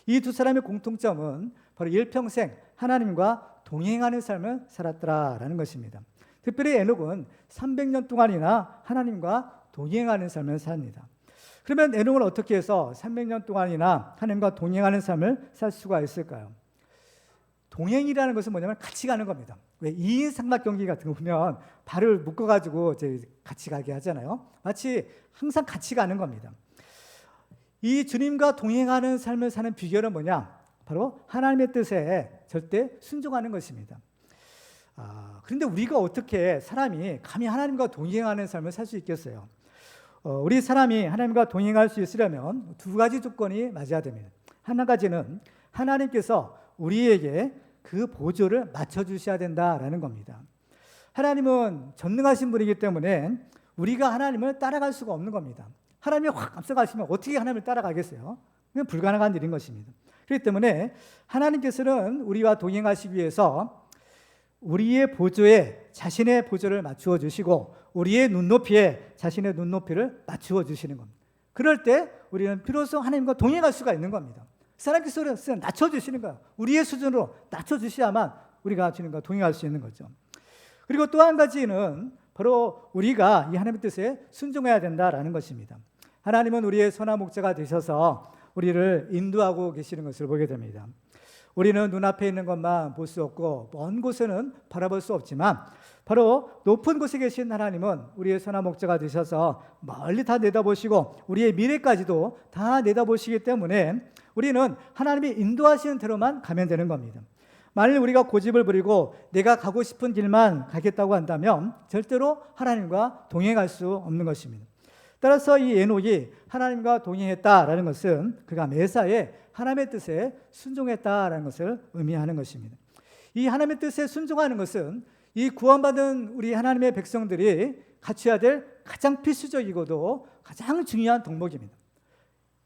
이 두 사람의 공통점은 바로 일평생 하나님과 동행하는 삶을 살았더라라는 것입니다. 특별히 에녹은 300년 동안이나 하나님과 동행하는 삶을 삽니다. 그러면 에녹은 어떻게 해서 300년 동안이나 하나님과 동행하는 삶을 살 수가 있을까요? 동행이라는 것은 뭐냐면 같이 가는 겁니다. 왜 2인 삼각 경기 같은 거 보면 발을 묶어가지고 이제 같이 가게 하잖아요. 마치 항상 같이 가는 겁니다. 이 주님과 동행하는 삶을 사는 비결은 뭐냐? 바로 하나님의 뜻에 절대 순종하는 것입니다. 그런데 우리가 어떻게 사람이 감히 하나님과 동행하는 삶을 살 수 있겠어요? 우리 사람이 하나님과 동행할 수 있으려면 두 가지 조건이 맞아야 됩니다. 한 가지는 하나님께서 우리에게 그 보조를 맞춰주셔야 된다라는 겁니다. 하나님은 전능하신 분이기 때문에 우리가 하나님을 따라갈 수가 없는 겁니다. 하나님이 확 앞서가시면 어떻게 하나님을 따라가겠어요? 그건 불가능한 일인 것입니다. 그렇기 때문에 하나님께서는 우리와 동행하시기 위해서 우리의 보조에 자신의 보조를 맞추어 주시고 우리의 눈높이에 자신의 눈높이를 맞추어 주시는 겁니다. 그럴 때 우리는 비로소 하나님과 동행할 수가 있는 겁니다. 하나님께서 낮춰주시는 거예요. 우리의 수준으로 낮춰주셔야만 우리가 주님과 동행할 수 있는 거죠. 그리고 또 한 가지는 바로 우리가 이 하나님의 뜻에 순종해야 된다라는 것입니다. 하나님은 우리의 선한 목자가 되셔서 우리를 인도하고 계시는 것을 보게 됩니다. 우리는 눈앞에 있는 것만 볼 수 없고 먼 곳에는 바라볼 수 없지만 바로 높은 곳에 계신 하나님은 우리의 선한 목자가 되셔서 멀리 다 내다보시고 우리의 미래까지도 다 내다보시기 때문에 우리는 하나님이 인도하시는 대로만 가면 되는 겁니다. 만일 우리가 고집을 부리고 내가 가고 싶은 길만 가겠다고 한다면 절대로 하나님과 동행할 수 없는 것입니다. 따라서 이 에녹이 하나님과 동행했다라는 것은 그가 매사에 하나님의 뜻에 순종했다라는 것을 의미하는 것입니다. 이 하나님의 뜻에 순종하는 것은 이 구원받은 우리 하나님의 백성들이 갖춰야 될 가장 필수적이고도 가장 중요한 덕목입니다.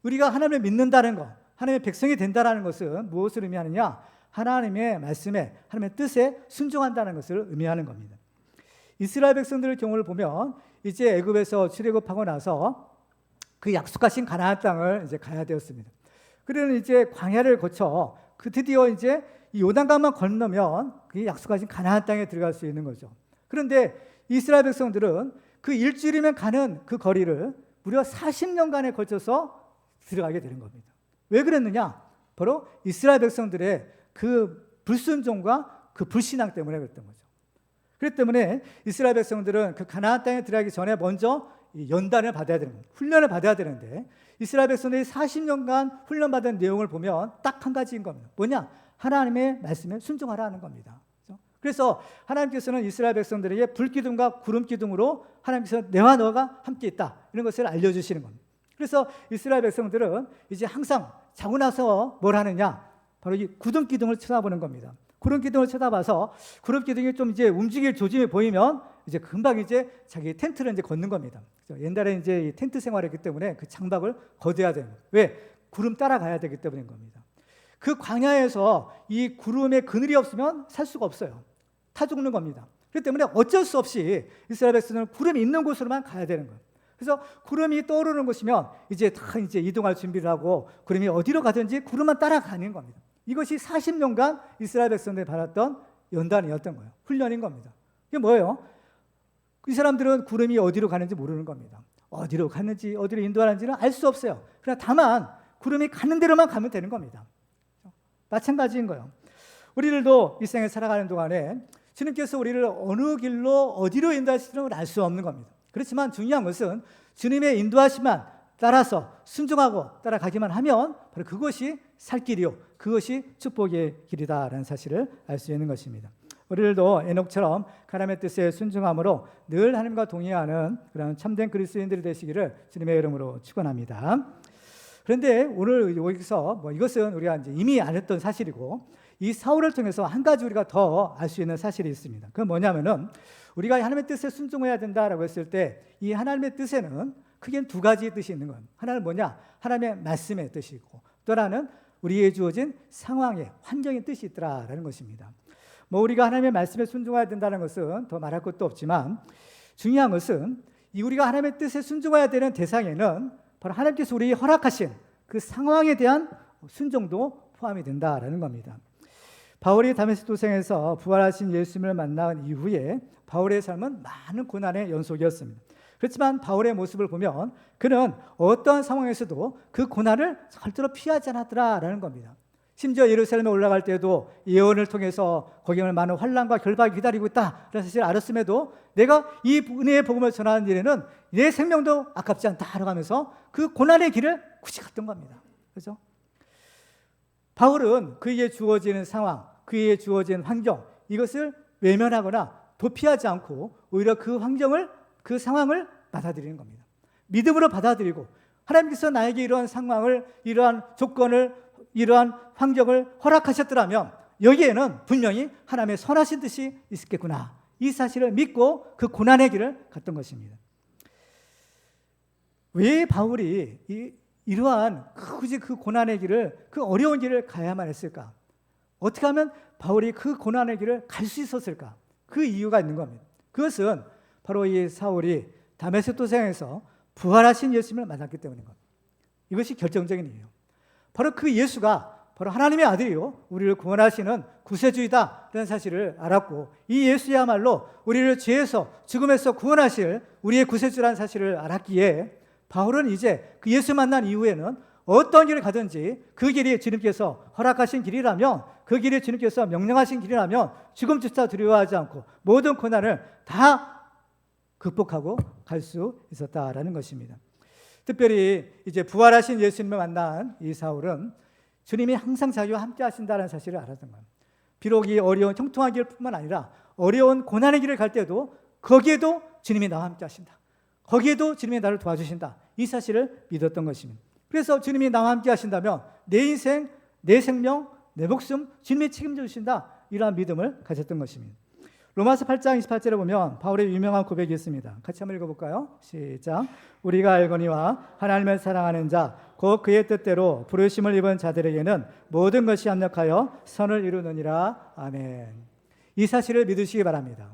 우리가 하나님을 믿는다는 것, 하나님의 백성이 된다는 것은 무엇을 의미하느냐? 하나님의 말씀에, 하나님의 뜻에 순종한다는 것을 의미하는 겁니다. 이스라엘 백성들의 경우를 보면 이제 애굽에서 출애굽하고 나서 그 약속하신 가나안 땅을 이제 가야 되었습니다. 그러는 이제 광야를 거쳐 그 드디어 이제 이 요단강만 건너면 그 약속하신 가나안 땅에 들어갈 수 있는 거죠. 그런데 이스라엘 백성들은 그 일주일이면 가는 그 거리를 무려 40년간에 걸쳐서 들어가게 되는 겁니다. 왜 그랬느냐? 바로 이스라엘 백성들의 그 불순종과 그 불신앙 때문에 그랬던 거죠. 그렇기 때문에 이스라엘 백성들은 그 가나안 땅에 들어가기 전에 먼저 연단을 받아야 되는 겁니다. 훈련을 받아야 되는데 이스라엘 백성들이 40년간 훈련받은 내용을 보면 딱 한 가지인 겁니다. 뭐냐? 하나님의 말씀에 순종하라는 겁니다. 그래서 하나님께서는 이스라엘 백성들에게 불기둥과 구름기둥으로 하나님께서 내와 너가 함께 있다 이런 것을 알려주시는 겁니다. 그래서 이스라엘 백성들은 이제 항상 자고 나서 뭘 하느냐? 바로 이 구름 기둥을 쳐다보는 겁니다. 구름 기둥을 쳐다봐서 구름 기둥이 좀 이제 움직일 조짐이 보이면 이제 금방 이제 자기 텐트를 이제 걷는 겁니다. 그렇죠? 옛날에 이제 이 텐트 생활했기 때문에 그 장박을 걷어야 되는 거예요. 왜? 구름 따라가야 되기 때문인 겁니다. 그 광야에서 이 구름의 그늘이 없으면 살 수가 없어요. 타 죽는 겁니다. 그렇기 때문에 어쩔 수 없이 이스라엘 백성은 구름이 있는 곳으로만 가야 되는 거예요. 그래서 구름이 떠오르는 곳이면 이제 다 이제 이동할 준비를 하고 구름이 어디로 가든지 구름만 따라가는 겁니다. 이것이 40년간 이스라엘 백성들이 받았던 연단이었던 거예요. 훈련인 겁니다. 이게 뭐예요? 이 사람들은 구름이 어디로 가는지 모르는 겁니다. 어디로 가는지 어디로 인도하는지는 알 수 없어요. 그러나 다만 구름이 가는 대로만 가면 되는 겁니다. 마찬가지인 거예요. 우리들도 일생에 살아가는 동안에 주님께서 우리를 어느 길로 어디로 인도하시는 걸 알 수 없는 겁니다. 그렇지만 중요한 것은 주님의 인도하심만 따라서 순종하고 따라가기만 하면 바로 그것이 살 길이요, 그것이 축복의 길이다라는 사실을 알 수 있는 것입니다. 우리들도 에녹처럼 하나님의 뜻에 순종함으로 늘 하나님과 동의하는 그런 참된 그리스도인들이 되시기를 주님의 이름으로 축원합니다. 그런데 오늘 여기서 이것은 우리가 이제 이미 알았던 사실이고, 이 사울을 통해서 한 가지 우리가 더 알 수 있는 사실이 있습니다. 그건 뭐냐면은 우리가 하나님의 뜻에 순종해야 된다라고 했을 때 이 하나님의 뜻에는 크게 두 가지 뜻이 있는 거예요. 하나는 뭐냐? 하나님의 말씀의 뜻이 있고, 또 하나는 우리에게 주어진 상황의 환경의 뜻이 있더라라는 것입니다. 우리가 하나님의 말씀에 순종해야 된다는 것은 더 말할 것도 없지만, 중요한 것은 이 우리가 하나님의 뜻에 순종해야 되는 대상에는 바로 하나님께서 우리에게 허락하신 그 상황에 대한 순종도 포함이 된다라는 겁니다. 바울이 다메섹 도성에서 부활하신 예수님을 만난 이후에 바울의 삶은 많은 고난의 연속이었습니다. 그렇지만 바울의 모습을 보면 그는 어떠한 상황에서도 그 고난을 절대로 피하지 않았더라라는 겁니다. 심지어 예루살렘에 올라갈 때도 예언을 통해서 거기 많은 환난과 결박이 기다리고 있다라는 사실을 알았음에도 내가 이 은혜의 복음을 전하는 일에는 내 생명도 아깝지 않다라고 하면서 그 고난의 길을 굳이 갔던 겁니다. 그렇죠? 바울은 그에게 주어지는 상황, 그에게 주어진 환경, 이것을 외면하거나 도피하지 않고 오히려 그 환경을, 그 상황을 받아들이는 겁니다. 믿음으로 받아들이고, 하나님께서 나에게 이러한 상황을, 이러한 조건을, 이러한 환경을 허락하셨더라면 여기에는 분명히 하나님의 선하신 뜻이 있었겠구나, 이 사실을 믿고 그 고난의 길을 갔던 것입니다. 왜 바울이 이러한 굳이 그 고난의 길을, 그 어려운 길을 가야만 했을까? 어떻게 하면 바울이 그 고난의 길을 갈 수 있었을까? 그 이유가 있는 겁니다. 그것은 바로 이 사울이 다메섹 도상에서 부활하신 예수님을 만났기 때문인 겁니다. 이것이 결정적인 이유예요. 바로 그 예수가 바로 하나님의 아들이요, 우리를 구원하시는 구세주이다라는 사실을 알았고, 이 예수야말로 우리를 죄에서, 죽음에서 구원하실 우리의 구세주라는 사실을 알았기에 바울은 이제 그 예수 만난 이후에는 어떤 길을 가든지 그 길이 주님께서 허락하신 길이라면, 그 길이 주님께서 명령하신 길이라면 죽음조차 두려워하지 않고 모든 고난을 다 극복하고 갈 수 있었다라는 것입니다. 특별히 이제 부활하신 예수님을 만난 이 사울은 주님이 항상 자기와 함께 하신다는 사실을 알았던 거예요. 비록 이 어려운 형통한 길뿐만 아니라 어려운 고난의 길을 갈 때도 거기에도 주님이 나와 함께 하신다, 거기에도 주님이 나를 도와주신다, 이 사실을 믿었던 것입니다. 그래서 주님이 나와 함께 하신다면 내 인생, 내 생명, 내 목숨 주님이 책임져 주신다, 이러한 믿음을 가졌던 것입니다. 로마서 8장 28절에 보면 바울의 유명한 고백이 있습니다. 같이 한번 읽어볼까요? 시작. 우리가 알거니와 하나님을 사랑하는 자, 곧 그의 뜻대로 부르심을 입은 자들에게는 모든 것이 합력하여 선을 이루느니라. 아멘. 이 사실을 믿으시기 바랍니다.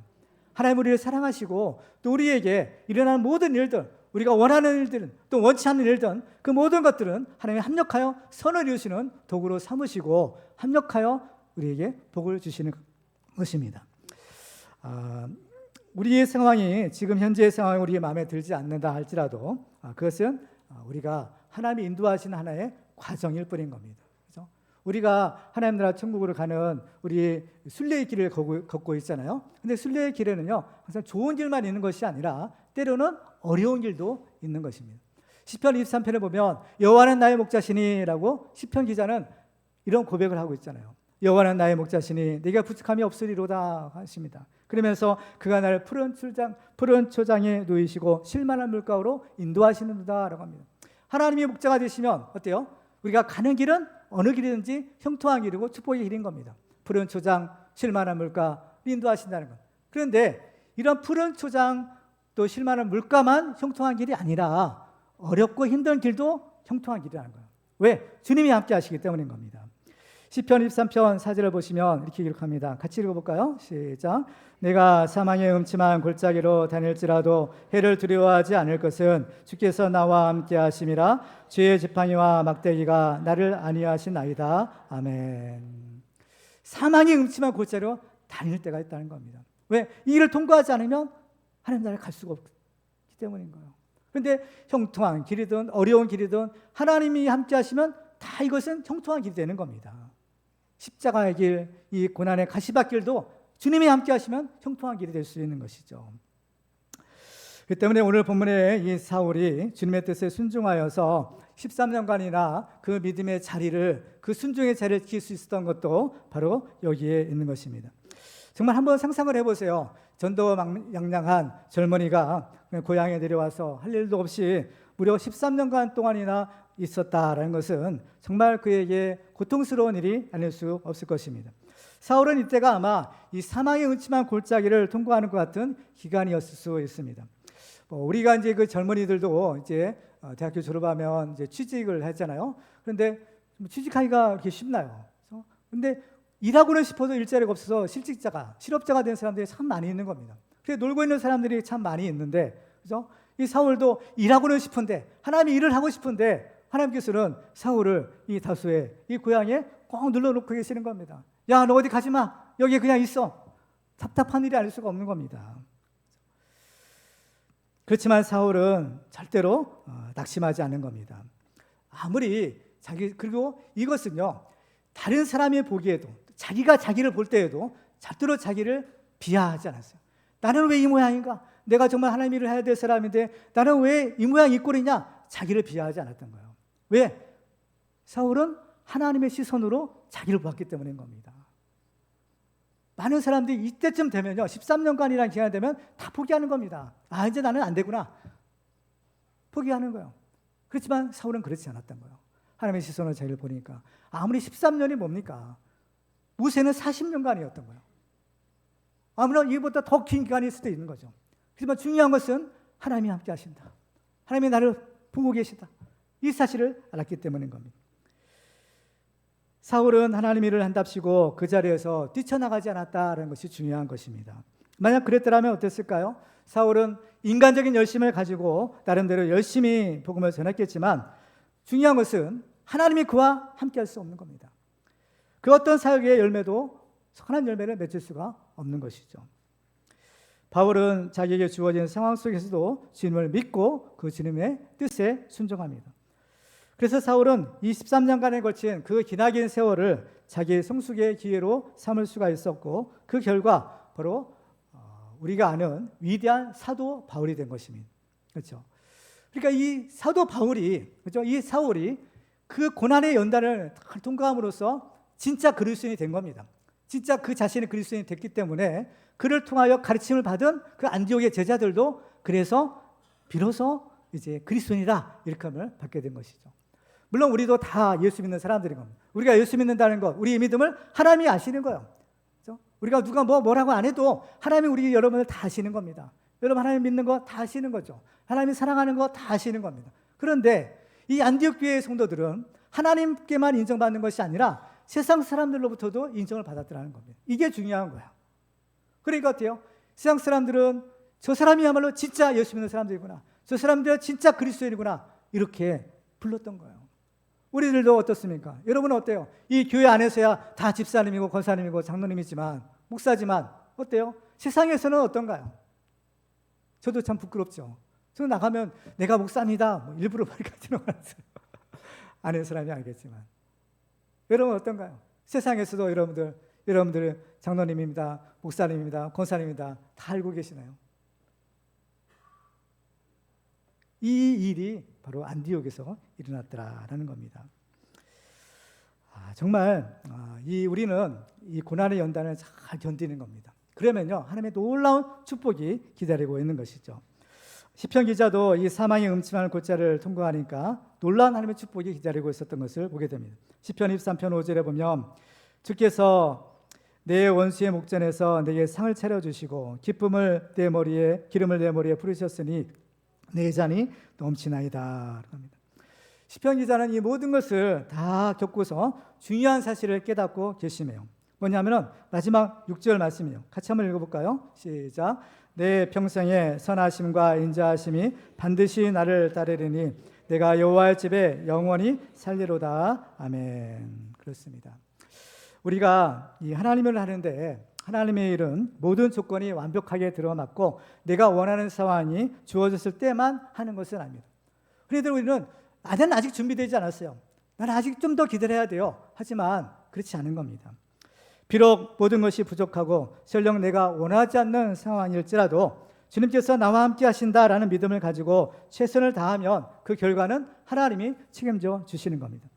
하나님 우리를 사랑하시고 또 우리에게 일어나는 모든 일들, 우리가 원하는 일들은 또 원치 않는 일들은 그 모든 것들은 하나님이 합력하여 선을 이루시는 도구로 삼으시고 합력하여 우리에게 복을 주시는 것입니다. 우리의 상황이 지금 현재의 상황이 우리의 마음에 들지 않는다 할지라도 그것은 우리가 하나님이 인도하시는 하나의 과정일 뿐인 겁니다. 그렇죠? 우리가 하나님 나라 천국으로 가는 우리 순례의 길을 걷고 있잖아요. 근데 순례의 길에는요, 항상 좋은 길만 있는 것이 아니라 때로는 어려운 길도 있는 것입니다. 시편 23편에 보면 여호와는 나의 목자시니라고 시편 기자는 이런 고백을 하고 있잖아요. 여호와는 나의 목자시니 내가 부족함이 없으리로다 하십니다. 그러면서 그가 나를 푸른 초장에 누이시고 쉴만한 물가로 인도하시는도다라고 합니다. 하나님이 목자가 되시면 어때요? 우리가 가는 길은 어느 길이든지 형통한 길이고 축복의 길인 겁니다. 푸른 초장, 쉴만한 물가 인도하신다는 것. 그런데 이런 푸른 초장 또 쉴만한 물가만 형통한 길이 아니라 어렵고 힘든 길도 형통한 길이라는 거예요. 왜? 주님이 함께 하시기 때문인 겁니다. 시편 23편 4절을 보시면 이렇게 기록합니다. 같이 읽어볼까요? 시작. 내가 사망의 음침한 골짜기로 다닐지라도 해를 두려워하지 않을 것은 주께서 나와 함께 하심이라. 주의 지팡이와 막대기가 나를 안위하시나이다. 아멘. 사망의 음침한 골짜기로 다닐 때가 있다는 겁니다. 왜? 이 길을 통과하지 않으면 하나님 나라에 갈 수가 없기 때문인 거예요. 그런데 형통한 길이든 어려운 길이든 하나님이 함께 하시면 다 이것은 형통한 길이 되는 겁니다. 십자가의 길, 이 고난의 가시밭길도 주님이 함께 하시면 형통한 길이 될 수 있는 것이죠. 그 때문에 오늘 본문에 이 사울이 주님의 뜻에 순종하여서 13년간이나 그 믿음의 자리를, 그 순종의 자리를 지킬 수 있었던 것도 바로 여기에 있는 것입니다. 정말 한번 상상을 해보세요. 전도양양한 젊은이가 고향에 내려와서 할 일도 없이 무려 13년간 동안이나 있었다라는 것은 정말 그에게 고통스러운 일이 아닐 수 없을 것입니다. 사울은 이때가 아마 이 사망의 음침한 골짜기를 통과하는 것 같은 기간이었을 수 있습니다. 우리가 이제 그 젊은이들도 이제 대학교 졸업하면 이제 취직을 했잖아요. 그런데 취직하기가 그렇게 쉽나요? 그런데 일하고는 싶어도 일자리가 없어서 실업자가 된 사람들이 참 많이 있는 겁니다. 그래서 놀고 있는 사람들이 참 많이 있는데, 그죠? 이 사울도 일하고는 싶은데, 하나님이 일을 하고 싶은데, 하나님께서는 사울을 이 다소의 이 고향에 꼭 눌러놓고 계시는 겁니다. 야, 너 어디 가지 마. 여기 그냥 있어. 답답한 일이 아닐 수가 없는 겁니다. 그렇지만 사울은 절대로 낙심하지 않는 겁니다. 아무리 그리고 이것은요, 다른 사람이 보기에도, 자기가 자기를 볼 때에도 절대로 자기를 비하하지 않았어요. 나는 왜 이 모양인가? 내가 정말 하나님 일을 해야 될 사람인데 나는 왜 이 모양 이 꼴이냐? 자기를 비하하지 않았던 거예요. 왜? 사울은 하나님의 시선으로 자기를 보았기 때문인 겁니다. 많은 사람들이 이때쯤 되면요, 13년간이라는 기간이 되면 다 포기하는 겁니다. 아, 이제 나는 안 되구나. 포기하는 거예요. 그렇지만 사울은 그렇지 않았던 거예요. 하나님의 시선으로 자기를 보니까 아무리 13년이 뭡니까? 모세는 40년간이었던 거예요. 아무나 이보다 더 긴 기간일 수도 있는 거죠. 하지만 중요한 것은 하나님이 함께 하신다. 하나님이 나를 보고 계시다. 이 사실을 알았기 때문인 겁니다. 사울은 하나님 일을 한답시고 그 자리에서 뛰쳐나가지 않았다는 것이 중요한 것입니다. 만약 그랬더라면 어땠을까요? 사울은 인간적인 열심을 가지고 나름대로 열심히 복음을 전했겠지만 중요한 것은 하나님이 그와 함께 할 수 없는 겁니다. 그 어떤 사역의 열매도 선한 열매를 맺을 수가 없는 것이죠. 바울은 자기에게 주어진 상황 속에서도 주님을 믿고 그 주님의 뜻에 순종합니다. 그래서 사울은 이 13년간에 걸친 그 기나긴 세월을 자기의 성숙의 기회로 삼을 수가 있었고 그 결과 바로 우리가 아는 위대한 사도 바울이 된 것입니다. 그렇죠? 그러니까 이 사도 바울이, 그렇죠? 이 사울이 그 고난의 연단을 통과함으로써 진짜 그리스도인이 된 겁니다. 진짜 그 자신이 그리스도인이 됐기 때문에 그를 통하여 가르침을 받은 그 안디옥의 제자들도 그래서 비로소 이제 그리스도인이다 이렇게 함을 받게 된 것이죠. 물론 우리도 다 예수 믿는 사람들인 겁니다. 우리가 예수 믿는다는 것, 우리의 믿음을 하나님이 아시는 거예요. 그렇죠? 우리가 누가 뭐라고 안 해도 하나님이 우리 여러분을 다 아시는 겁니다. 여러분 하나님 믿는 거 다 아시는 거죠. 하나님이 사랑하는 거 다 아시는 겁니다. 그런데 이 안디옥 교회의 성도들은 하나님께만 인정받는 것이 아니라 세상 사람들로부터도 인정을 받았더라는 겁니다. 이게 중요한 거야. 그러니까 어때요? 세상 사람들은 저 사람이야말로 진짜 예수 믿는 사람들이구나. 저 사람들은 진짜 그리스도인이구나. 이렇게 불렀던 거예요. 우리들도 어떻습니까? 여러분은 어때요? 이 교회 안에서야 다 집사님이고 권사님이고 장로님이지만 목사지만 어때요? 세상에서는 어떤가요? 저도 참 부끄럽죠. 저는 나가면 내가 목사입니다. 뭐 일부러 말까지는 아는 사람이 알겠지만 여러분 어떤가요? 세상에서도 여러분들 장로님입니다, 목사님입니다, 권사님입니다. 다 알고 계시나요? 이 일이 바로 안디옥에서 일어났더라라는 겁니다. 정말 우리는 이 고난의 연단을 잘 견디는 겁니다. 그러면요 하나님의 놀라운 축복이 기다리고 있는 것이죠. 시편 기자도 이 사망의 음침한 골짜기를 통과하니까 놀라운 하나님의 축복이 기다리고 있었던 것을 보게 됩니다. 시편 23편 5절에 보면 주께서 내 원수의 목전에서 내게 상을 차려주시고 기름을 내 머리에 부르셨으니 내 잔이 넘치나이다. 시편 기자는 이 모든 것을 다 겪고서 중요한 사실을 깨닫고 계시네요. 뭐냐면 마지막 6절 말씀이에요. 같이 한번 읽어볼까요? 시작. 내 평생의 선하심과 인자하심이 반드시 나를 따르리니 내가 여호와의 집에 영원히 살리로다. 아멘. 그렇습니다. 우리가 이 하나님을 하는데 하나님의 일은 모든 조건이 완벽하게 들어맞고 내가 원하는 상황이 주어졌을 때만 하는 것은 아닙니다. 그래도 우리는 나는 아직 준비되지 않았어요. 나는 아직 좀 더 기다려야 돼요. 하지만 그렇지 않은 겁니다. 비록 모든 것이 부족하고 설령 내가 원하지 않는 상황일지라도 주님께서 나와 함께 하신다라는 믿음을 가지고 최선을 다하면 그 결과는 하나님이 책임져 주시는 겁니다.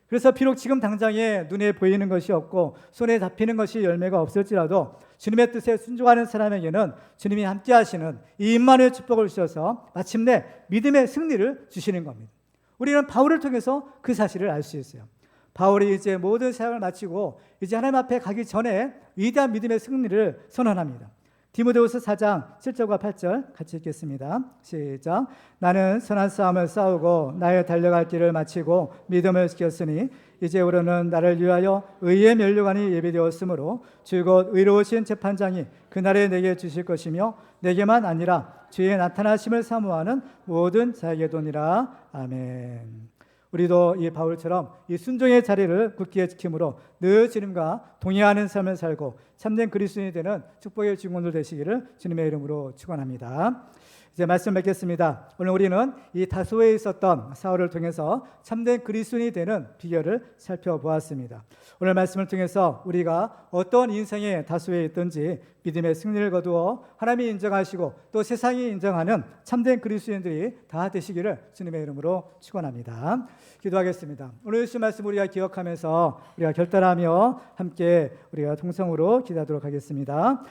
그래서 비록 지금 당장에 눈에 보이는 것이 없고 손에 잡히는 것이 열매가 없을지라도 주님의 뜻에 순종하는 사람에게는 주님이 함께 하시는 이 임마누엘 축복을 주셔서 마침내 믿음의 승리를 주시는 겁니다. 우리는 바울을 통해서 그 사실을 알 수 있어요. 바울이 이제 모든 사역을 마치고 이제 하나님 앞에 가기 전에 위대한 믿음의 승리를 선언합니다. 디모데후서 4장 7절과 8절 같이 읽겠습니다. 시작. 나는 선한 싸움을 싸우고 나의 달려갈 길을 마치고 믿음을 지켰으니 이제부로는 나를 위하여 의의 면류관이 예비되었으므로 주 곧 의로우신 재판장이 그날에 내게 주실 것이며 내게만 아니라 주의 나타나심을 사모하는 모든 자에게도니라. 아멘. 우리도 이 바울처럼 이 순종의 자리를 굳게 지킴으로 늘 주님과 동행하는 삶을 살고 참된 그리스도인이 되는 축복의 주인공들 되시기를 주님의 이름으로 축원합니다. 이제 말씀 맺겠습니다. 오늘 우리는 이 다소에 있었던 사울을 통해서 참된 그리스도인이 되는 비결을 살펴보았습니다. 오늘 말씀을 통해서 우리가 어떤 인생의 다소에 있든지 믿음의 승리를 거두어 하나님이 인정하시고 또 세상이 인정하는 참된 그리스도인들이 다 되시기를 주님의 이름으로 축원합니다. 기도하겠습니다. 오늘 주신 말씀 우리가 기억하면서 우리가 결단하며 함께 우리가 동성으로 기도하도록 하겠습니다.